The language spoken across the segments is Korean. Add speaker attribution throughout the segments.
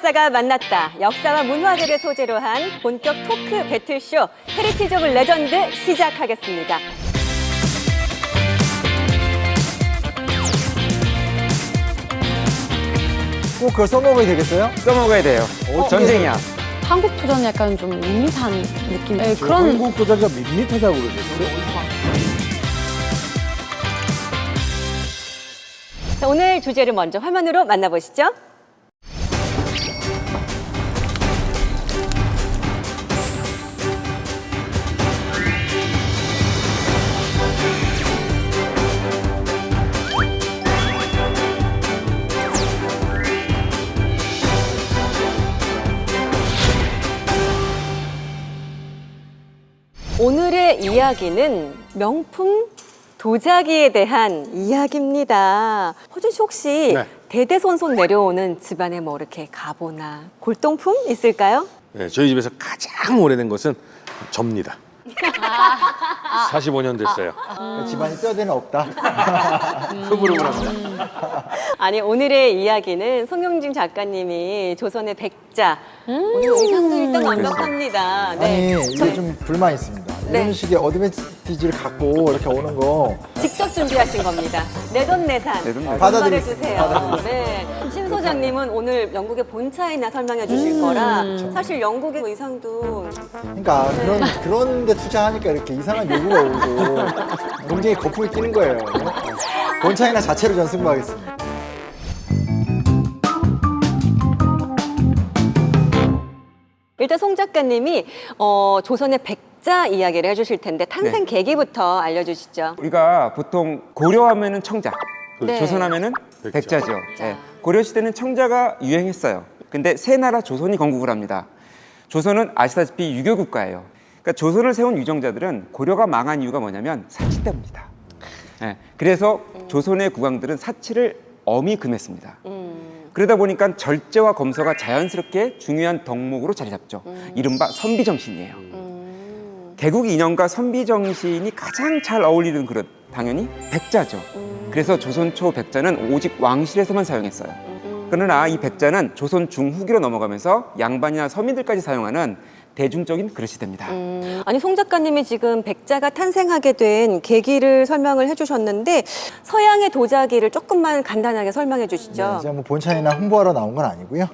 Speaker 1: 역사가 만났다. 역사와 문화재를 소재로 한 본격 토크 배틀쇼 헤리티지 오브 레전드 시작하겠습니다.
Speaker 2: 꼭 그걸 써먹어야 되겠어요?
Speaker 3: 써먹어야 돼요. 전쟁이야.
Speaker 4: 한국 도전 약간 좀 밋밋한 느낌. 네,
Speaker 2: 그런 한국 도자기가 밋밋하다고 그러죠.
Speaker 1: 자, 오늘 주제를 먼저 화면으로 만나보시죠. 오늘의 이야기는 명품 도자기에 대한 이야기입니다. 허준 씨 혹시
Speaker 5: 네.
Speaker 1: 대대손손 내려오는 집안에 뭐 이렇게 가보나 골동품 있을까요?
Speaker 5: 네, 저희 집에서 가장 오래된 것은 접니다. 45년 됐어요.
Speaker 2: 집안이 뼈대는 없다.
Speaker 5: 흐물흐물합니다.
Speaker 1: 아니 오늘의 이야기는 송영진 작가님이 조선의 백자 오늘 의상도 일단 완벽합니다.
Speaker 2: 아니 이게 좀 불만 있습니다.
Speaker 1: 네.
Speaker 2: 이런 식의 어드밴티지를 갖고 이렇게 오는 거
Speaker 1: 직접 준비하신 겁니다. 내돈내산
Speaker 3: 내돈내산.
Speaker 1: 받아드리세요. 네. 신 소장님은 오늘 영국의 본차이나 설명해 주실 거라 사실 영국의 의상도
Speaker 2: 그러니까 그런 데 투자하니까 이렇게 이상한 요구가 오고 굉장히 거품이 끼는 거예요. 본차이나 자체로 전 승부하겠습니다.
Speaker 1: 일단 송 작가님이 조선의 백자 이야기를 해주실 텐데 탄생 계기부터 알려주시죠.
Speaker 3: 우리가 보통 고려하면은 청자,
Speaker 1: 네.
Speaker 3: 조선하면은 백자죠. 네. 고려 시대는 청자가 유행했어요. 근데 세 나라 조선이 건국을 합니다. 조선은 아시다시피 유교 국가예요. 그러니까 조선을 세운 유정자들은 고려가 망한 이유가 뭐냐면 사치 때문이다. 네. 그래서 조선의 국왕들은 사치를 엄히 금했습니다. 그러다 보니까 절제와 검소가 자연스럽게 중요한 덕목으로 자리 잡죠. 이른바 선비정신이에요. 개국 인연과 선비정신이 가장 잘 어울리는 그릇, 당연히 백자죠. 그래서 조선 초 백자는 오직 왕실에서만 사용했어요. 그러나 이 백자는 조선 중후기로 넘어가면서 양반이나 서민들까지 사용하는 대중적인 그릇이 됩니다.
Speaker 1: 아니 송 작가님이 지금 백자가 탄생하게 된 계기를 설명을 해주셨는데 서양의 도자기를 조금만 간단하게 설명해 주시죠.
Speaker 2: 제가 뭐 본차이나 홍보하러 나온 건 아니고요.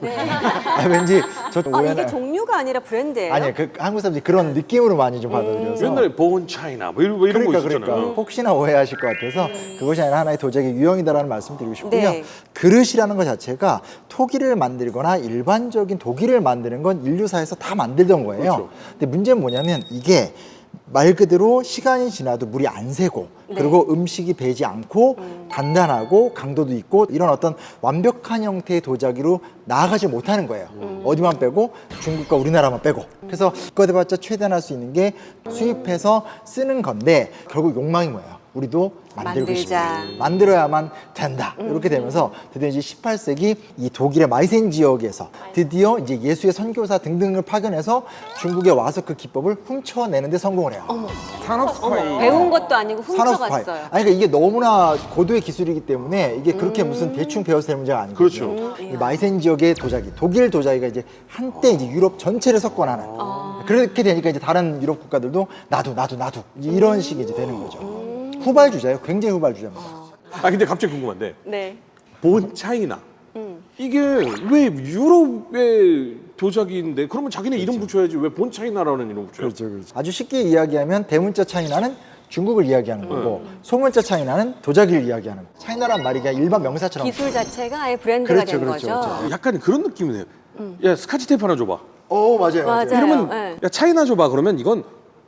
Speaker 2: 왠지 저
Speaker 1: 이게 종류가 아니라 브랜드예요?
Speaker 2: 아니요, 한국 사람들이 그런 느낌으로 많이 좀 받아들여서.
Speaker 5: 옛날에 보온 차이나 뭐 이런 거 있었잖아요.
Speaker 2: 그러니까 혹시나 오해하실 것 같아서 그것이 아니라 하나의 도자기 유형이다라는 말씀 드리고 싶고요.
Speaker 1: 네.
Speaker 2: 그릇이라는 것 자체가 토기를 만들거나 일반적인 도기를 만드는 건 인류사에서 다 만들던 거예요.
Speaker 5: 그렇죠.
Speaker 2: 근데 문제는 뭐냐면 이게 말 그대로 시간이 지나도 물이 안 새고 그리고 음식이 배지 않고 단단하고 강도도 있고 이런 어떤 완벽한 형태의 도자기로 나아가지 못하는 거예요. 어디만 빼고 중국과 우리나라만 빼고. 그래서 기껏 해봤자 최대한 할 수 있는 게 수입해서 쓰는 건데 결국 욕망이 뭐예요? 우리도 만들고
Speaker 1: 만들자.
Speaker 2: 싶다. 만들어야만 된다. 이렇게 되면서 드디어 이제 18세기 이 독일의 마이센 지역에서 드디어 이제 예수의 선교사 등등을 파견해서 중국에 와서 그 기법을 훔쳐내는데 성공을 해요.
Speaker 3: 산업 스파이.
Speaker 1: 배운 것도 아니고
Speaker 2: 산업 스파이.
Speaker 1: 훔쳐갔어요.
Speaker 2: 아니 그러니까 이게 너무나 고도의 기술이기 때문에 이게 그렇게 무슨 대충 배워서 될 문제가 아니거든요.
Speaker 5: 그렇죠.
Speaker 2: 이 마이센 지역의 도자기, 독일 도자기가 이제 한때 이제 유럽 전체를 석권하는. 그렇게 되니까 이제 다른 유럽 국가들도 나도 이제 이런 식이 이제 되는 거죠. 후발주자예요. 굉장히 후발주자입니다.
Speaker 5: 아 근데 갑자기 궁금한데
Speaker 1: 네.
Speaker 5: 보온 차이나 이게 왜 유럽의 도자기인데 그러면 자기네 이름 붙여야지 왜 본 차이나라는 이름 붙여요?
Speaker 2: 그렇죠. 아주 쉽게 이야기하면 대문자 차이나는 중국을 이야기하는 거고 소문자 차이나는 도자기를 이야기하는 거예요. 차이나란 말이 그냥 일반 명사처럼.
Speaker 1: 기술 자체가 아예 브랜드가 된 거죠.
Speaker 5: 약간 그런 느낌이네요. 야 스카치 테이프 하나 줘봐.
Speaker 2: 맞아요.
Speaker 1: 맞아요.
Speaker 5: 이러면
Speaker 1: 네.
Speaker 5: 야 차이나 줘봐 그러면 이건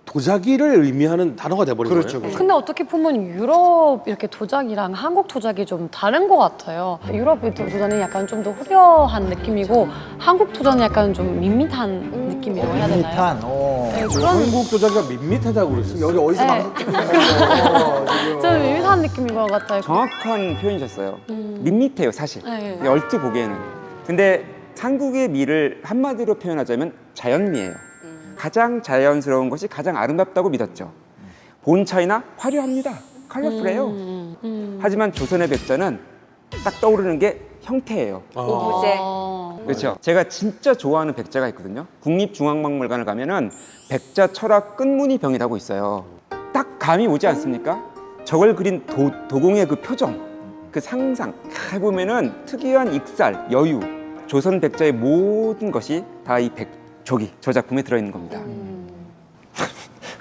Speaker 5: 도자기를 의미하는 단어가 돼버린
Speaker 2: 그렇죠.
Speaker 5: 거예요.
Speaker 4: 근데 어떻게 보면 유럽 이렇게 도자기랑 한국 도자기 좀 다른 것 같아요. 유럽 도자는 약간 좀 더 후벼한 느낌이고 한국 도자는 약간 좀 밋밋한 느낌이라고 해야 되나요?
Speaker 2: 밋밋한.
Speaker 4: 네, 그런
Speaker 5: 한국 도자기가 밋밋하다고 그랬어요.
Speaker 2: 여기 어디서
Speaker 4: 네.
Speaker 2: 방송 찍는 거예요?
Speaker 4: 좀 밋밋한 느낌인 것 같아요.
Speaker 3: 정확한 표현이셨어요. 밋밋해요, 사실.
Speaker 4: 네.
Speaker 3: 얼핏 보기에는. 근데 한국의 미를 한마디로 표현하자면 자연미예요. 가장 자연스러운 것이 가장 아름답다고 믿었죠. 본 차이나 화려합니다. 컬러풀해요. 하지만 조선의 백자는 딱 떠오르는 게 형태예요.
Speaker 1: 오브제.
Speaker 3: 그렇죠. 제가 진짜 좋아하는 백자가 있거든요. 국립중앙박물관을 가면은 백자 철학 끝무늬 병이라고 있어요. 딱 감이 오지 않습니까? 저걸 그린 도공의 그 표정, 그 상상 해보면은 특이한 익살, 여유, 조선 백자의 모든 것이 다 이 저기 저 작품에 들어있는 겁니다.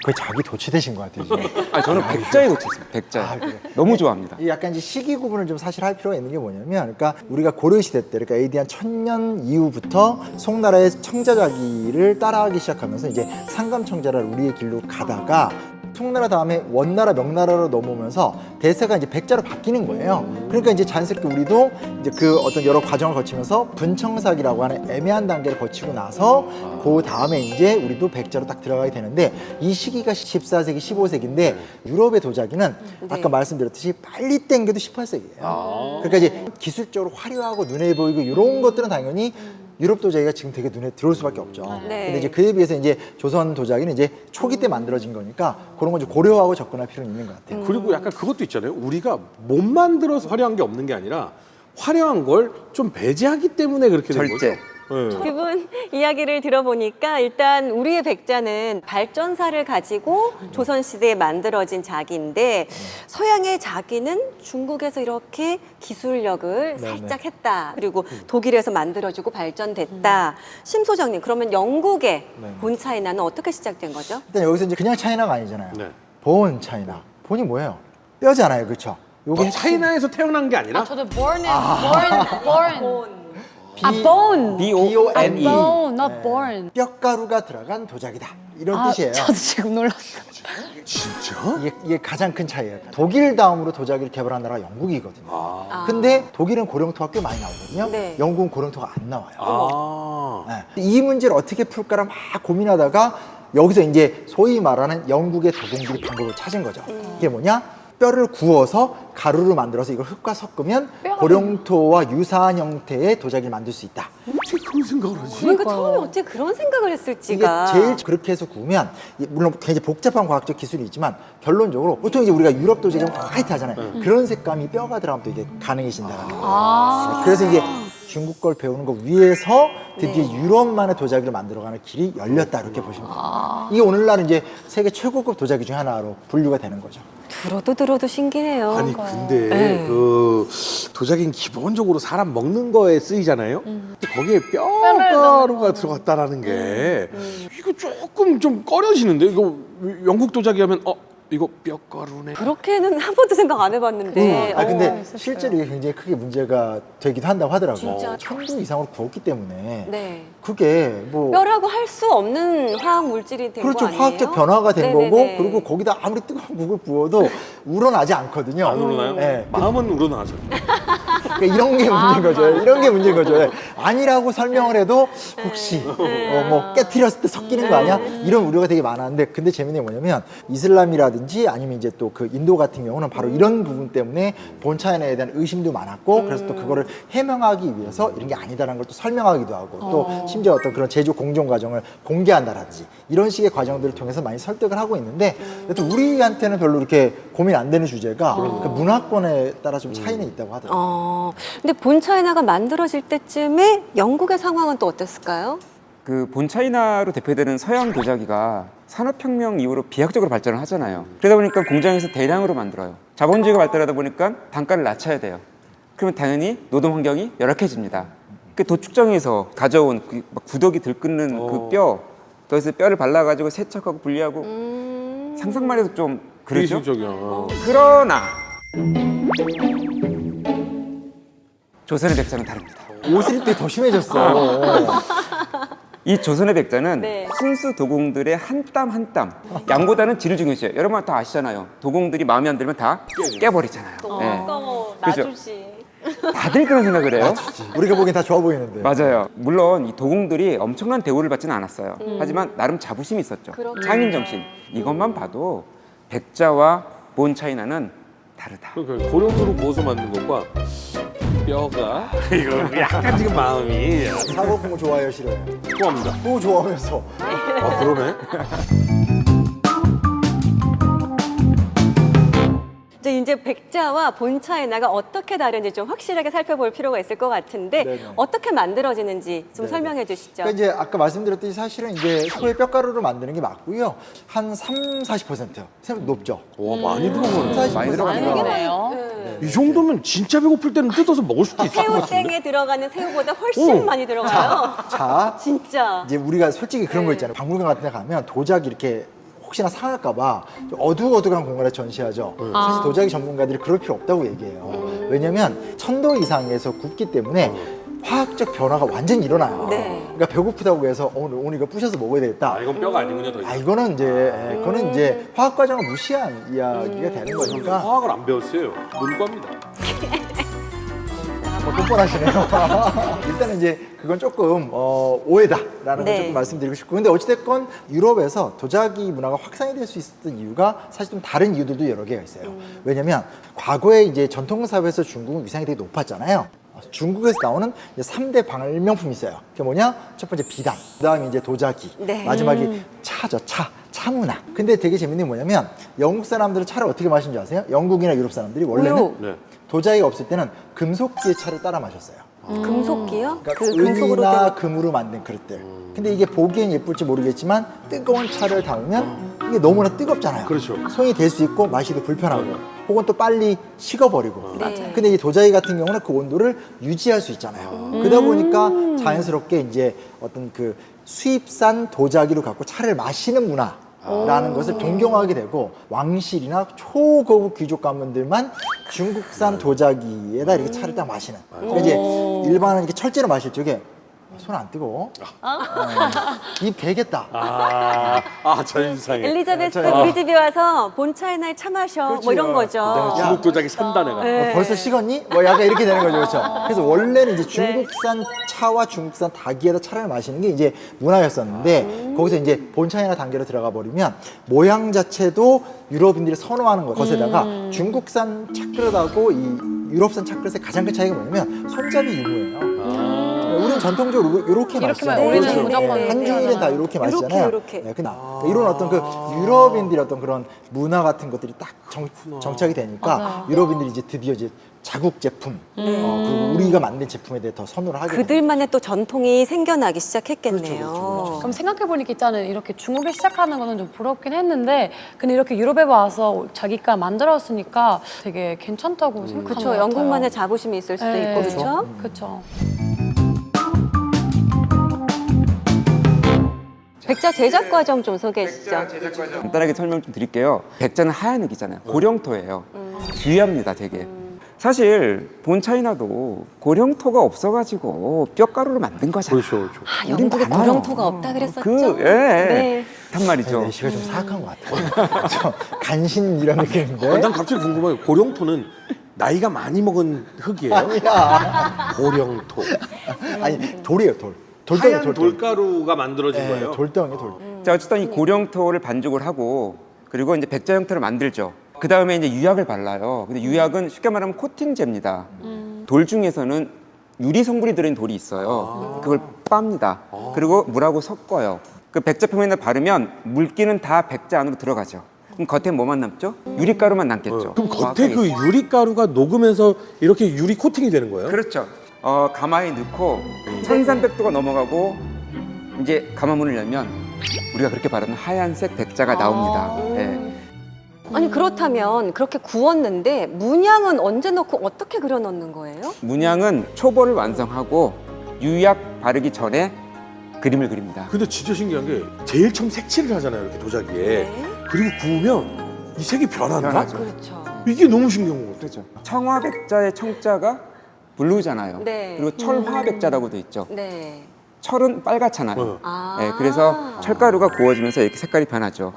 Speaker 2: 거의 자기 도취되신 것 같아요. 지금.
Speaker 3: 아, 저는 백자에 놓쳤습니다. 백자.
Speaker 2: 아, 그래요?
Speaker 3: 너무 좋아합니다.
Speaker 2: 이 약간 이제 시기 구분을 좀 사실 할 필요가 있는 게 뭐냐면, 그러니까 우리가 고려 시대 때, 그러니까 AD 한 1000년 이후부터 송나라의 청자자기를 따라하기 시작하면서 이제 상감 청자를 우리의 길로 가다가 송나라 다음에 원나라, 명나라로 넘어오면서 대세가 이제 백자로 바뀌는 거예요. 그러니까 이제 자연스럽게 우리도 이제 그 어떤 여러 과정을 거치면서 분청삭이라고 하는 애매한 단계를 거치고 나서 그 다음에 이제 우리도 백자로 딱 들어가게 되는데, 이 시기가 14세기, 15세기인데 유럽의 도자기는 아까 말씀드렸듯이 빨리 땡겨도 18세기예요. 그러니까 이제 기술적으로 화려하고 눈에 보이고 이런 것들은 당연히 유럽 도자기가 지금 되게 눈에 들어올 수밖에 없죠.
Speaker 1: 네.
Speaker 2: 근데 이제 그에 비해서 이제 조선 도자기는 이제 초기 때 만들어진 거니까 그런 거 좀 고려하고 접근할 필요는 있는 것 같아요.
Speaker 5: 그리고 약간 그것도 있잖아요. 우리가 못 만들어서 화려한 게 없는 게 아니라 화려한 걸 좀 배제하기 때문에 그렇게 된 거죠.
Speaker 3: 절제.
Speaker 5: 네.
Speaker 1: 두 분 이야기를 들어보니까 일단 우리의 백자는 발전사를 가지고 조선시대에 만들어진 자기인데, 서양의 자기는 중국에서 이렇게 기술력을 살짝 했다. 그리고 독일에서 만들어지고 발전됐다. 심 소장님, 그러면 영국의 본 차이나는 어떻게 시작된 거죠?
Speaker 2: 일단 여기서 이제 그냥 차이나가 아니잖아요.
Speaker 5: 네.
Speaker 2: 본 차이나. 본이 뭐예요? 뼈잖아요, 그렇죠? 요게
Speaker 5: 차이나에서 태어난 게 아니라
Speaker 4: 저도 born. 아, bone.
Speaker 3: B-O-N-E.
Speaker 4: bone, not born.
Speaker 2: 뼈가루가 들어간 도자기다. 이런
Speaker 4: 아,
Speaker 2: 뜻이에요.
Speaker 4: 저도 지금 놀랐어.
Speaker 5: 진짜?
Speaker 2: 이게 가장 큰 차이예요. 독일 다음으로 도자기를 개발한 나라가 영국이거든요. 근데 독일은 고령토가 꽤 많이 나오거든요.
Speaker 1: 네.
Speaker 2: 영국은 고령토가 안 나와요.
Speaker 5: 아.
Speaker 2: 네. 이 문제를 어떻게 풀까를 막 고민하다가 여기서 이제 소위 말하는 영국의 도공들이 방법을 찾은 거죠. 이게 뭐냐? 뼈를 구워서 가루로 만들어서 이걸 흙과 섞으면 고령토와 유사한 형태의 도자기를 만들 수 있다.
Speaker 5: 어떻게 그런 생각을 하지?
Speaker 1: 그러니까 처음에 어떻게 그런 생각을
Speaker 2: 이게
Speaker 1: 했을지가.
Speaker 2: 제일 그렇게 해서 구우면 물론 굉장히 복잡한 과학적 기술이 있지만 결론적으로 보통 이제 우리가 유럽 도자기 화이트하잖아요. 그런 색감이 뼈가 들어가면 또 이게 가능해진다는 거예요. 그래서 이게 중국 걸 배우는 거 위해서 드디어 유럽만의 도자기를 만들어가는 길이 열렸다, 이렇게 보시면 됩니다. 이게 오늘날 이제 세계 최고급 도자기 중 하나로 분류가 되는 거죠.
Speaker 1: 들어도 신기해요.
Speaker 5: 아니 근데
Speaker 1: 네.
Speaker 5: 그 도자기는 기본적으로 사람 먹는 거에 쓰이잖아요. 근데 거기에 뼈가루가 들어갔다라는 게 이거 조금 좀 꺼려지는데, 이거 영국 도자기 하면 이거 뼈가루네.
Speaker 1: 그렇게는 한 번도 생각 안 해봤는데.
Speaker 2: 근데
Speaker 4: 있었어요.
Speaker 2: 실제로 이게 굉장히 크게 문제가 되기도 한다고 하더라고요.
Speaker 1: 진짜?
Speaker 2: 1000도 이상으로 구웠기 때문에
Speaker 1: 네.
Speaker 2: 그게 뭐
Speaker 1: 뼈라고 할 수 없는 화학 물질이 된
Speaker 2: 그렇죠.
Speaker 1: 거 아니에요?
Speaker 2: 화학적 변화가 된
Speaker 1: 네네네.
Speaker 2: 거고, 그리고 거기다 아무리 뜨거운 국을 부어도 우러나지 않거든요.
Speaker 5: 안 우러나요?
Speaker 2: 네.
Speaker 5: 마음은 우러나죠.
Speaker 2: 그러니까 이런 게 문제인 거죠. 이런 게 문제인 거죠. 예. 아니라고 설명을 해도 혹시 뭐 깨트렸을 때 섞이는 거 아니야? 이런 우려가 되게 많았는데, 근데 재밌는 게 뭐냐면 이슬람이라든지 아니면 이제 또 그 인도 같은 경우는 바로 이런 부분 때문에 본 차이나에 대한 의심도 많았고, 그래서 또 그거를 해명하기 위해서 이런 게 아니다라는 걸 또 설명하기도 하고, 또 심지어 어떤 그런 제조 공정 과정을 공개한다든지 이런 식의 과정들을 통해서 많이 설득을 하고 있는데, 또 우리한테는 별로 이렇게 고민 안 되는 주제가 그 문화권에 따라 좀 차이는 있다고 하더라고요.
Speaker 1: 근데 본 차이나가 만들어질 때쯤에 영국의 상황은 또 어땠을까요?
Speaker 3: 그 본 차이나로 대표되는 서양 도자기가 산업혁명 이후로 비약적으로 발전을 하잖아요. 그러다 보니까 공장에서 대량으로 만들어요. 자본주의가 발달하다 보니까 단가를 낮춰야 돼요. 그러면 당연히 노동 환경이 열악해집니다. 그 도축장에서 가져온 막 구더기 들끓는 그 뼈, 거기서 뼈를 발라가지고 세척하고 분리하고, 상상만 해도 좀 그러죠.
Speaker 5: 비이식적이야.
Speaker 3: 그러나 조선의 백자는 다릅니다.
Speaker 2: 옷을 입을 때 더 심해졌어.
Speaker 3: 이 조선의 백자는
Speaker 1: 네.
Speaker 3: 순수 도공들의 한 땀 한 땀, 양보다는 질을 중요시해요. 여러분 다 아시잖아요. 도공들이 마음에 안 들면 다 깨버리잖아요.
Speaker 1: 너무
Speaker 3: 네.
Speaker 1: 아까워.
Speaker 3: 그죠?
Speaker 1: 놔주지.
Speaker 3: 다들 그런 생각을 해요.
Speaker 2: 우리가 보기엔 다 좋아 보이는데.
Speaker 3: 맞아요. 물론 이 도공들이 엄청난 대우를 받지는 않았어요. 하지만 나름 자부심이 있었죠.
Speaker 1: 그렇죠.
Speaker 3: 상인 정신. 이것만 봐도 백자와 본 차이나는 다르다.
Speaker 5: 그러니까 고령으로 구워서 만든 것과 뼈가 이거 약간 지금 마음이
Speaker 2: 사고 공부 좋아해요, 싫어요?
Speaker 5: 좋아합니다.
Speaker 2: 그거 좋아하면서.
Speaker 5: 아 그러네.
Speaker 1: 이제 자, 이제 백자와 본차이나가 어떻게 다른지 좀 확실하게 살펴볼 필요가 있을 것 같은데
Speaker 2: 네네.
Speaker 1: 어떻게 만들어지는지 좀
Speaker 2: 네네.
Speaker 1: 설명해 주시죠.
Speaker 2: 그러니까 이제 아까 말씀드렸듯이 사실은 이제 소의 뼈가루로 만드는 게 맞고요. 한 30-40% 생각 높죠.
Speaker 5: 와 많이 들어가네.
Speaker 3: 많이 들어가네요.
Speaker 4: 되네요.
Speaker 5: 이 정도면 진짜 배고플 때는 뜯어서 먹을 수도 있을 것 같은데.
Speaker 1: 새우땡에 들어가는 새우보다 훨씬 많이 들어가요.
Speaker 2: 자,
Speaker 1: 진짜.
Speaker 2: 이제 우리가 솔직히 그런 거 있잖아요. 박물관 같은 데 가면 도자기 이렇게 혹시나 상할까봐 어두어두한 공간에 전시하죠. 사실 도자기 전문가들이 그럴 필요 없다고 얘기해요. 왜냐면 1000도 이상에서 굽기 때문에 화학적 변화가 완전히 일어나요.
Speaker 1: 네.
Speaker 2: 그러니까 배고프다고 해서 오늘 이거 부셔서 먹어야 되겠다.
Speaker 5: 이건 뼈가 아니군요. 더
Speaker 2: 아, 이거는 이제 그거는 이제 화학 과정을 무시한 이야기가 되는 거니까
Speaker 5: 화학을 안 배웠어요. 놀고합니다.
Speaker 2: 뭐 뻔뻔하시네요. 일단은 이제 그건 조금 오해다라는
Speaker 1: 네.
Speaker 2: 걸 조금 말씀드리고 싶고, 근데 어찌됐건 유럽에서 도자기 문화가 확산이 될 수 있었던 이유가 사실 좀 다른 이유들도 여러 개가 있어요. 왜냐면 과거에 이제 전통사회에서 중국은 위상이 되게 높았잖아요. 중국에서 나오는 이제 3대 발명품이 있어요. 그게 뭐냐? 첫 번째 비단, 그다음에 이제 도자기,
Speaker 1: 네.
Speaker 2: 마지막에 차죠, 차 문화. 근데 되게 재밌는 게 뭐냐면 영국 사람들은 차를 어떻게 마시는 줄 아세요? 영국이나 유럽 사람들이 원래는
Speaker 1: 우유.
Speaker 5: 네.
Speaker 2: 도자기가 없을 때는 금속기의 차를 따라 마셨어요.
Speaker 1: 금속기요?
Speaker 2: 그러니까
Speaker 1: 그 금속으로
Speaker 2: 은이나
Speaker 1: 된
Speaker 2: 금으로 만든 그릇들. 근데 이게 보기엔 예쁠지 모르겠지만 뜨거운 차를 담으면 이게 너무나 뜨겁잖아요.
Speaker 5: 그렇죠.
Speaker 2: 손이 될 수 있고 마시기도 불편하고 혹은 또 빨리 식어버리고.
Speaker 1: 네.
Speaker 2: 근데 이 도자기 같은 경우는 그 온도를 유지할 수 있잖아요. 그러다 보니까 자연스럽게 이제 어떤 그 수입산 도자기로 갖고 차를 마시는 문화라는 것을 존경하게 되고 왕실이나 초고급 귀족 가문들만 중국산 도자기에다 이렇게 차를 딱 마시는. 그러니까 이제 일반은 이렇게 철제로 마실 적에 손 안 뜨거워? 입 베겠다.
Speaker 5: 자연상에.
Speaker 1: 엘리자베스 우리 집에 와서 본차이나에 차 마셔 뭐 이런 거죠.
Speaker 5: 내가 중국 도자기 산다 내가.
Speaker 1: 네.
Speaker 2: 벌써 식었니? 뭐 약간 이렇게 되는 거죠, 그렇죠? 그래서 원래는 이제 중국산 차와 중국산 닭에다 차를 마시는 게 이제 문화였었는데 거기서 이제 본차이나 단계로 들어가 버리면 모양 자체도 유럽인들이 선호하는 것에다가 중국산 차그릇하고 이 유럽산 차그릇의 가장 큰 차이가 뭐냐면 손잡이 유무예요. 우리는 전통적으로 이렇게 마시잖아요.
Speaker 1: 우리는
Speaker 2: 그렇죠.
Speaker 1: 무조건
Speaker 2: 네, 한중일은 다 이렇게 마시잖아요.
Speaker 1: 이렇게.
Speaker 2: 네, 이런 어떤 그 유럽인들의 어떤 그런 문화 같은 것들이 딱 정착이 되니까
Speaker 4: 맞아요.
Speaker 2: 유럽인들이 이제 드디어 이제 자국 제품, 그리고 우리가 만든 제품에 대해 더 선호를 하게 됩니다.
Speaker 1: 그들만의 또 전통이 생겨나기 시작했겠네요.
Speaker 2: 그렇죠,
Speaker 4: 그럼 생각해보니까 일단은 이렇게 중국에 시작하는 거는 좀 부럽긴 했는데 근데 이렇게 유럽에 와서 자기가 만들었으니까 되게 괜찮다고 생각하는 것
Speaker 1: 그렇죠.
Speaker 4: 같아요.
Speaker 1: 영국만의 자부심이 있을 수도
Speaker 4: 네.
Speaker 1: 있고 그렇죠.
Speaker 4: 그렇죠.
Speaker 1: 백자 제작 과정 좀 소개해 주시죠.
Speaker 3: 간단하게 설명 좀 드릴게요. 백자는 하얀 흙이잖아요. 고령토예요. 귀합니다, 되게. 사실 본차이나도 고령토가 없어가지고 뼈가루로 만든 거잖아요.
Speaker 5: 그렇죠.
Speaker 1: 아, 영국에
Speaker 3: 많아요.
Speaker 1: 고령토가 없다 그랬었죠.
Speaker 3: 네. 단 말이죠.
Speaker 2: 네, 시가 좀 사악한 것 같아요. 좀 간신 이런 느낌인데.
Speaker 5: 난 갑자기 궁금해요. 고령토는 나이가 많이 먹은 흙이에요?
Speaker 2: 아니야.
Speaker 5: 고령토.
Speaker 2: 아니 돌이에요, 돌.
Speaker 5: 하얀
Speaker 2: 돌덩이,
Speaker 5: 돌가루가 만들어진
Speaker 2: 네,
Speaker 5: 거예요?
Speaker 2: 돌덩이, 돌.
Speaker 3: 자, 어쨌든 이 고령토를 반죽을 하고 그리고 이제 백자 형태를 만들죠. 그 다음에 이제 유약을 발라요. 근데 유약은 쉽게 말하면 코팅제입니다. 돌 중에서는 유리 성분이 들어있는 돌이 있어요. 그걸 빱니다. 그리고 물하고 섞어요. 그 백자 표면에 바르면 물기는 다 백자 안으로 들어가죠. 그럼 겉에 뭐만 남죠? 유리가루만 남겠죠.
Speaker 5: 그럼 겉에 그 유리가루가 녹으면서 이렇게 유리 코팅이 되는 거예요?
Speaker 3: 그렇죠. 가마에 넣고 1300도가 넘어가고 이제 가마문을 열면 우리가 그렇게 바르는 하얀색 백자가 나옵니다. 네.
Speaker 1: 아니 그렇다면 그렇게 구웠는데 문양은 언제 넣고 어떻게 그려 넣는 거예요?
Speaker 3: 문양은 초벌을 완성하고 유약 바르기 전에 그림을 그립니다.
Speaker 5: 근데 진짜 신기한 게 제일 처음 색칠을 하잖아요, 이렇게 도자기에.
Speaker 1: 네.
Speaker 5: 그리고 구우면 이 색이 변한다?
Speaker 3: 변하죠.
Speaker 1: 그렇죠.
Speaker 5: 이게 너무 신기한 것 같아요.
Speaker 3: 그렇죠. 청화백자의 청자가 블루잖아요.
Speaker 1: 네.
Speaker 3: 그리고 철화백자라고 돼 있죠.
Speaker 1: 네.
Speaker 3: 철은 빨갛잖아요.
Speaker 5: 네.
Speaker 1: 아.
Speaker 3: 네, 그래서 철가루가 구워지면서 이렇게 색깔이 변하죠.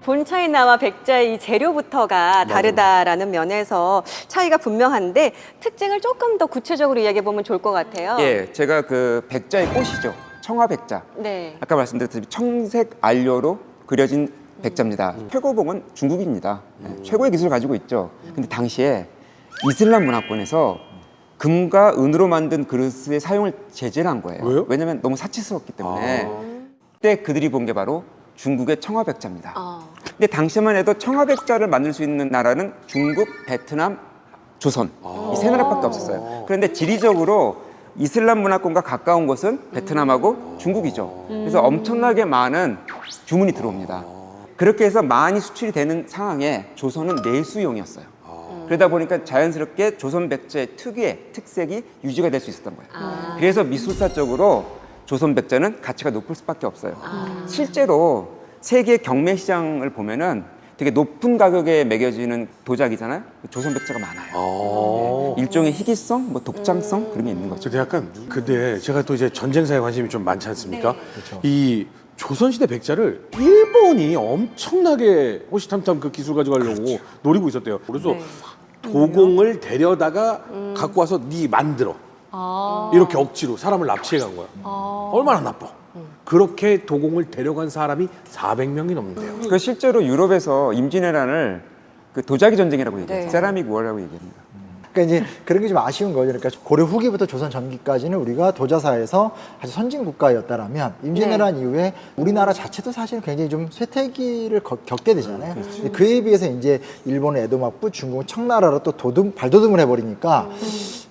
Speaker 1: 본차이나와 백자의 이 재료부터가 다르다라는 면에서 차이가 분명한데 특징을 조금 더 구체적으로 이야기해 보면 좋을 것 같아요.
Speaker 3: 예, 제가 그 백자의 꽃이죠. 청화백자.
Speaker 1: 네.
Speaker 3: 아까 말씀드렸듯이 청색 안료로 그려진 백자입니다. 최고봉은 중국입니다. 네, 최고의 기술을 가지고 있죠. 근데 당시에 이슬람 문화권에서 금과 은으로 만든 그릇의 사용을 제재를 한 거예요.
Speaker 5: 왜요?
Speaker 3: 왜냐면 너무 사치스럽기 때문에. 그때 그들이 본 게 바로 중국의 청화백자입니다.
Speaker 1: 아.
Speaker 3: 근데 당시만 해도 청화백자를 만들 수 있는 나라는 중국, 베트남, 조선 이 세 나라밖에 없었어요. 그런데 지리적으로 이슬람 문화권과 가까운 곳은 베트남하고 중국이죠. 그래서 엄청나게 많은 주문이 들어옵니다. 그렇게 해서 많이 수출이 되는 상황에 조선은 내수용이었어요. 그러다 보니까 자연스럽게 조선 백자의 특유의 특색이 유지가 될 수 있었던 거예요. 그래서 미술사적으로 조선 백자는 가치가 높을 수밖에 없어요. 실제로 세계 경매 시장을 보면은 되게 높은 가격에 매겨지는 도자기잖아요. 조선 백자가 많아요. 일종의 희귀성, 뭐 독창성 그런 게 있는 거죠.
Speaker 5: 근데 약간 근데 제가 또 이제 전쟁사에 관심이 좀 많지 않습니까? 이 조선시대 백자를 일본이 엄청나게 호시탐탐 그 기술 가져가려고 노리고 있었대요. 그래서 도공을 데려다가 갖고 와서 네 만들어. 이렇게 억지로 사람을 납치해 간 거야. 얼마나 나빠. 그렇게 도공을 데려간 사람이 400명이 넘는데요.
Speaker 3: 그 실제로 유럽에서 임진왜란을 그 도자기 전쟁이라고 얘기해요.
Speaker 1: 네.
Speaker 3: 세라믹 워라고 얘기합니다.
Speaker 2: 그러니까 이제 그런 게 좀 아쉬운 거죠. 그러니까 고려 후기부터 조선 전기까지는 우리가 도자사에서 아주 선진 국가였다라면 임진왜란 이후에 우리나라 자체도 사실 굉장히 좀 쇠퇴기를 겪게 되잖아요. 근데 그에 비해서 이제 일본은 에도막부, 중국은 청나라로 또 발돋움을 해버리니까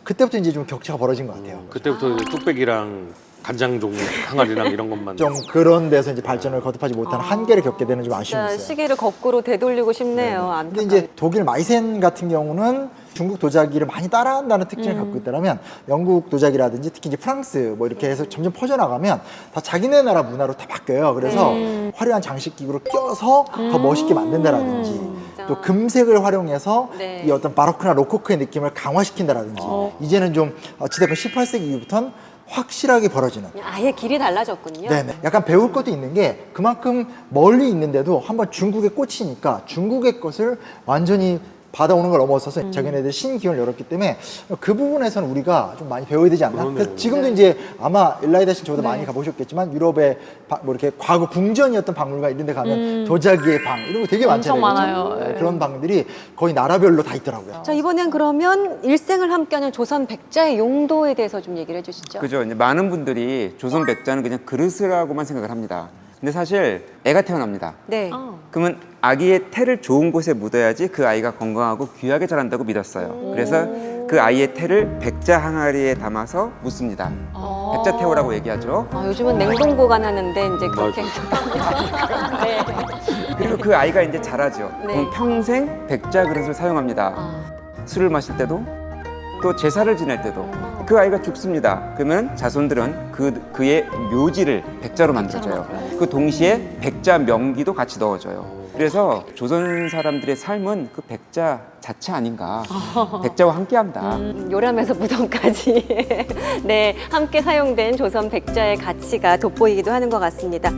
Speaker 2: 그때부터 이제 좀 격차가 벌어진 것 같아요.
Speaker 5: 그때부터 이제 뚝배기랑 간장 종류 항아리랑 이런 것만
Speaker 2: 좀 그런 데서 이제 발전을 거듭하지 못하는 한계를 겪게 되는 좀 아쉬움이
Speaker 1: 진짜
Speaker 2: 있어요.
Speaker 1: 시계를 거꾸로 되돌리고 싶네요.
Speaker 2: 근데
Speaker 1: 안타깝게.
Speaker 2: 이제 독일 마이센 같은 경우는 중국 도자기를 많이 따라한다는 특징을 갖고 있다면 영국 도자기라든지 특히 이제 프랑스 뭐 이렇게 해서 점점 퍼져나가면 다 자기네 나라 문화로 다 바뀌어요. 그래서 화려한 장식 기구를 껴서 더 멋있게 만든다라든지 또 금색을 활용해서
Speaker 1: 네.
Speaker 2: 이 어떤 바로크나 로코코의 느낌을 강화시킨다라든지 이제는 좀 어찌됐건 18세기 이후부터는 확실하게 벌어지는
Speaker 1: 아예 길이 달라졌군요.
Speaker 2: 네네. 약간 배울 것도 있는 게 그만큼 멀리 있는데도 한번 중국에 꽂히니까 중국의 것을 완전히 받아오는 걸 넘어서서 자기네들 신기원을 열었기 때문에 그 부분에서는 우리가 좀 많이 배워야 되지 않나?
Speaker 5: 그러네요.
Speaker 2: 그래서 지금도 이제 아마 엘라이다 씨는 저보다 많이 가보셨겠지만 유럽의 뭐 이렇게 과거 궁전이었던 박물관 이런 데 가면 도자기의 방 이런 거 되게
Speaker 4: 엄청
Speaker 2: 많잖아요.
Speaker 4: 많아요.
Speaker 2: 그죠? 그런 방들이 거의 나라별로 다 있더라고요.
Speaker 1: 자, 이번엔 그러면 일생을 함께하는 조선 백자의 용도에 대해서 좀 얘기를 해주시죠.
Speaker 3: 그죠? 이제 많은 분들이 조선 백자는 그냥 그릇이라고만 생각을 합니다. 근데 사실 애가 태어납니다.
Speaker 1: 네.
Speaker 3: 그러면 아기의 태를 좋은 곳에 묻어야지 그 아이가 건강하고 귀하게 자란다고 믿었어요. 그래서 그 아이의 태를 백자 항아리에 담아서 묻습니다. 백자 태호라고 얘기하죠.
Speaker 1: 요즘은 냉동 보관하는데 이제 그렇게 해서. 네.
Speaker 3: 그리고 그 아이가 이제 자라죠.
Speaker 1: 네.
Speaker 3: 그럼 평생 백자 그릇을 사용합니다. 술을 마실 때도 또 제사를 지낼 때도 그 아이가 죽습니다. 그러면 자손들은 그의 묘지를 백자로 만들어줘요. 그 동시에 백자 명기도 같이 넣어줘요. 그래서 조선 사람들의 삶은 그 백자 자체 아닌가. 백자와 함께한다.
Speaker 1: 요람에서 무덤까지 네, 함께 사용된 조선 백자의 가치가 돋보이기도 하는 것 같습니다.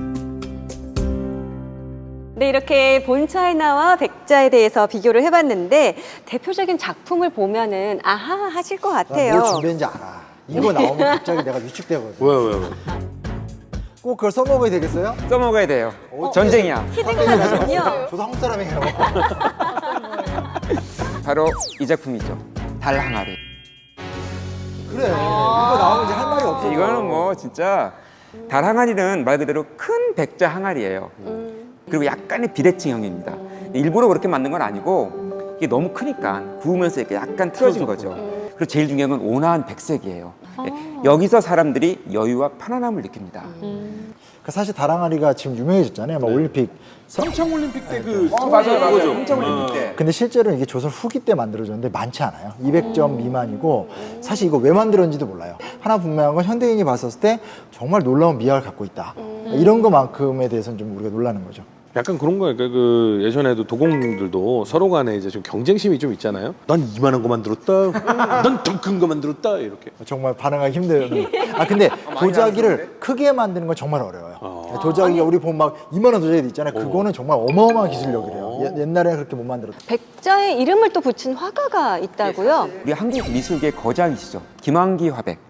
Speaker 1: 네, 이렇게 본차이나와 백자에 대해서 비교를 해봤는데 대표적인 작품을 보면은 아하 하실 것 같아요.
Speaker 2: 뭘 준비했는지 알아. 이거 나오면 갑자기 내가 위축되거든.
Speaker 5: 왜?
Speaker 2: 꼭 그걸 써먹어야 되겠어요?
Speaker 3: 써먹어야 돼요. 전쟁이야.
Speaker 1: 히든카드군요.
Speaker 2: 저도 한국 사람이에요.
Speaker 3: 바로 이 작품이죠. 달 항아리.
Speaker 2: 그래. 이거 나오면 이제 할 말이 없어.
Speaker 3: 이거는 뭐 진짜 달 항아리는 말 그대로 큰 백자 항아리예요. 그리고 약간의 비대칭형입니다. 일부러 그렇게 만든 건 아니고 이게 너무 크니까 구우면서 이렇게 약간 틀어진 거죠. 그리고 제일 중요한 건 온화한 백색이에요. 여기서 사람들이 여유와 편안함을 느낍니다.
Speaker 2: 사실 다랑아리가 지금 유명해졌잖아요. 막 올림픽.
Speaker 5: 평창 올림픽 때 그
Speaker 3: 맞아요. 평창 올림픽 때.
Speaker 2: 근데 실제로는 이게 조선 후기 때 만들어졌는데 많지 않아요. 200점 미만이고 사실 이거 왜 만들었는지도 몰라요. 하나 분명한 건 현대인이 봤었을 때 정말 놀라운 미학을 갖고 있다. 이런 것만큼에 대해서는 좀 우리가 놀라는 거죠.
Speaker 5: 약간 그런 거예요. 그 예전에도 도공들도 서로 간에 이제 좀 경쟁심이 좀 있잖아요. 난 이만한 거 만들었다. 난 더 큰 거 만들었다. 이렇게.
Speaker 2: 정말 반응하기 힘든. 근데 도자기를 크게 만드는 건 정말 어려워요. 도자기가 우리 보면 막 이만한 도자기도 있잖아요. 그거는 정말 어마어마한 기술력이래요. 옛날에는 그렇게 못 만들었다.
Speaker 1: 백자의 이름을 또 붙인 화가가 있다고요?
Speaker 3: 우리 한국 미술계의 거장이시죠. 김환기 화백.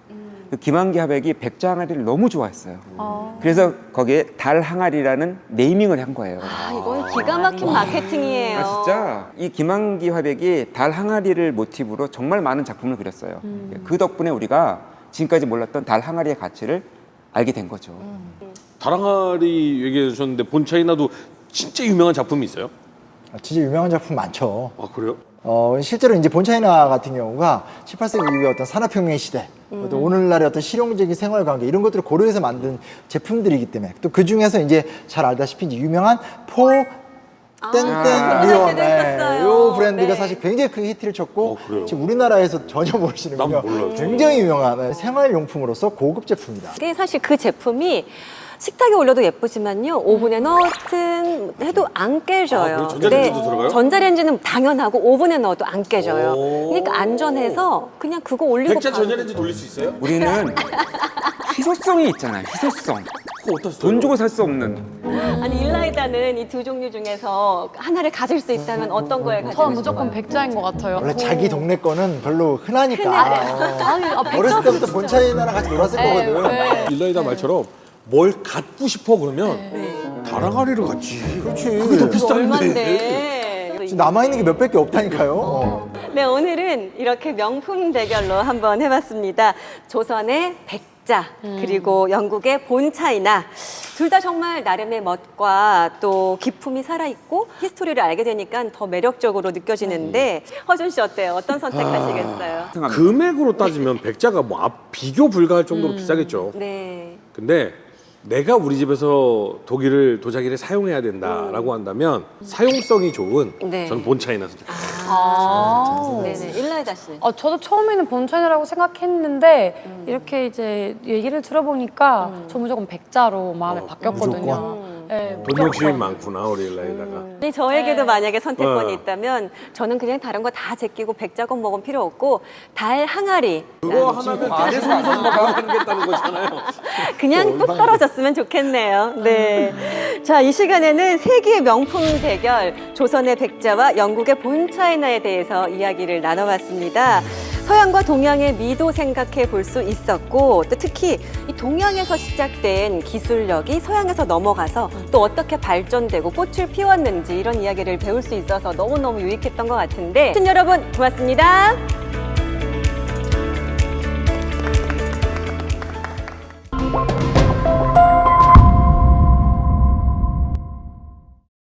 Speaker 3: 그 김환기 화백이 백자 항아리를 너무 좋아했어요. 그래서 거기에 달 항아리라는 네이밍을 한 거예요.
Speaker 1: 이건 기가 막힌 마케팅이에요.
Speaker 3: 진짜 이 김환기 화백이 달 항아리를 모티브로 정말 많은 작품을 그렸어요. 그 덕분에 우리가 지금까지 몰랐던 달 항아리의 가치를 알게 된 거죠.
Speaker 5: 다랑아리 얘기해 주셨는데 본차이나도 진짜 유명한 작품이 있어요?
Speaker 2: 진짜 유명한 작품 많죠.
Speaker 5: 아 그래요?
Speaker 2: 실제로 이제 본차이나 같은 경우가 18세기 이후의 어떤 산업혁명 시대, 어떤 오늘날의 어떤 실용적인 생활 관계 이런 것들을 고려해서 만든 제품들이기 때문에 또 그 중에서 이제 잘 알다시피 이제 유명한 땡땡 리온
Speaker 1: 때도 했었어요.
Speaker 2: 요 브랜드가
Speaker 1: 네.
Speaker 2: 사실 굉장히 큰 히트를 쳤고
Speaker 5: 그래요?
Speaker 2: 지금 우리나라에서 전혀 모르시는군요.
Speaker 5: 난 몰라요.
Speaker 2: 굉장히 유명한 생활용품으로서 고급 제품입니다.
Speaker 1: 이게 사실 그 제품이 식탁에 올려도 예쁘지만요, 오븐에 넣든 해도 안 깨져요.
Speaker 5: 그래요? 전자레인지도 들어가요?
Speaker 1: 전자레인지는 당연하고 오븐에 넣어도 안 깨져요.
Speaker 5: 오.
Speaker 1: 그러니까 안전해서 그냥 그거 올리고
Speaker 5: 백자
Speaker 1: 바로-
Speaker 5: 전자레인지 돌릴 수 있어요?
Speaker 3: 우리는 희소성이 있잖아요. 희소성.
Speaker 5: 그거 어디다 써요?
Speaker 3: 돈 주고 살 수 없는.
Speaker 1: 아니 일라이다는 이 두 종류 중에서 하나를 가질 수 있다면 어떤 거에 가지고
Speaker 4: 저는
Speaker 1: 싶어요?
Speaker 4: 무조건 백자인 것 같아요.
Speaker 2: 원래 자기 동네 거는 별로 흔하니까.
Speaker 4: 아니,
Speaker 2: 어렸을 때부터 본차이나랑 같이 놀았을 거거든.
Speaker 4: 네.
Speaker 5: 일라이다 말처럼 뭘 갖고 싶어 그러면 다랑아리를 갖지.
Speaker 2: 그렇지.
Speaker 5: 그게 더
Speaker 1: 그거
Speaker 5: 비싼데.
Speaker 1: 얼만데?
Speaker 2: 지금 남아있는 게 몇백 개 없다니까요.
Speaker 1: 네, 오늘은 이렇게 명품 대결로 한번 해봤습니다. 조선의 백자, 그리고 영국의 본차이나. 둘 다 정말 나름의 멋과 또 기품이 살아있고 히스토리를 알게 되니까 더 매력적으로 느껴지는데 허준 씨 어때요? 어떤 선택하시겠어요?
Speaker 5: 금액으로 따지면 백자가 뭐 비교 불가할 정도로 비싸겠죠.
Speaker 1: 네.
Speaker 5: 근데 내가 우리 집에서 독일을 도자기를 사용해야 된다라고 한다면 사용성이 좋은
Speaker 1: 네.
Speaker 5: 저는 본차이나 선택.
Speaker 1: 네네. 일라이다 씨.
Speaker 4: 저도 처음에는 본천이라고 생각했는데 이렇게 이제 얘기를 들어보니까 저 무조건 백자로 마음이 바뀌었거든요.
Speaker 2: 무조건?
Speaker 4: 네,
Speaker 5: 돈 욕심이
Speaker 4: 무조건.
Speaker 5: 많구나 우리 일라이다가.
Speaker 1: 아니, 저에게도
Speaker 4: 네.
Speaker 1: 만약에 선택권이
Speaker 5: 네.
Speaker 1: 있다면 저는 그냥 다른 거 다 제끼고 백자건 먹으면 필요 없고 달 항아리
Speaker 5: 그거 하나면 대대손손 먹어가겠다는 거잖아요.
Speaker 1: 그냥 뚝 떨어졌으면 좋겠네요. 네. 자, 이 시간에는 세계의 명품 대결 조선의 백자와 영국의 본차이나에 대해서 이야기를 나눠봤습니다. 서양과 동양의 미도 생각해 볼 수 있었고 또 특히 이 동양에서 시작된 기술력이 서양에서 넘어가서 또 어떻게 발전되고 꽃을 피웠는지 이런 이야기를 배울 수 있어서 너무너무 유익했던 것 같은데 시청자 여러분 고맙습니다.